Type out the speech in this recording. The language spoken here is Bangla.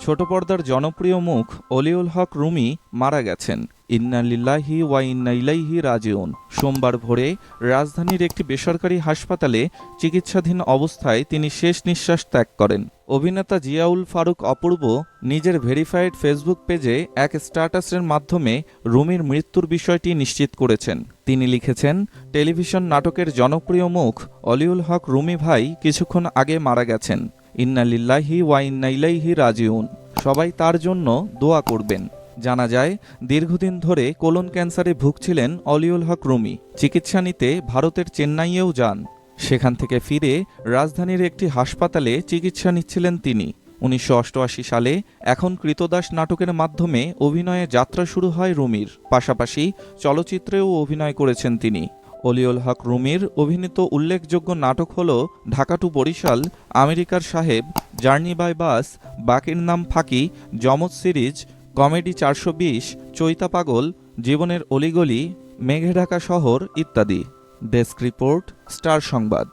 ছোট পর্দার জনপ্রিয় মুখ অলিউল হক রুমি মারা গেছেন। ইন্না লিল্লাহি ওয়া ইন্না ইলাইহি রাজিউন। সোমবার ভোরে রাজধানীর একটি বেসরকারি হাসপাতালে চিকিৎসাধীন অবস্থায় তিনি শেষ নিঃশ্বাস ত্যাগ করেন। অভিনেতা জিয়াউল ফারুক অপূর্ব নিজের ভেরিফাইড ফেসবুক পেজে এক স্ট্যাটাসের মাধ্যমে রুমির মৃত্যুর বিষয়টি নিশ্চিত করেছেন। তিনি লিখেছেন, টেলিভিশন নাটকের জনপ্রিয় মুখ অলিউল হক রুমি ভাই কিছুক্ষণ আগে মারা গেছেন। ইন্না লিল্লাহি ওয়া ইন্না ইলাইহি রাজিউন। সবাই তার জন্য দোয়া করবেন। জানা যায়, দীর্ঘদিন ধরে কোলন ক্যান্সারে ভুগছিলেন অলিউল হক রুমি। চিকিৎসা নিতে ভারতের চেন্নাইয়েও যান। সেখান থেকে ফিরে রাজধানীর একটি হাসপাতালে চিকিৎসা নিচ্ছিলেন তিনি। ১৯৮৮ সালে এখন কৃতদাস নাটকের মাধ্যমে অভিনয়ে যাত্রা শুরু হয় রুমির। পাশাপাশি চলচ্চিত্রেও অভিনয় করেছেন তিনি। অলিউল হক রুমির অভিনীত উল্লেখযোগ্য নাটক হল ঢাকা টু বরিশাল, আমেরিকার সাহেব, জার্নি বাই বাস, বাকির নাম ফাঁকি, যমজ সিরিজ, কমেডি ৪২০, চৈতা পাগল, জীবনের অলিগলি, মেঘে ঢাকা শহর ইত্যাদি। ডেস্ক রিপোর্ট, স্টার সংবাদ।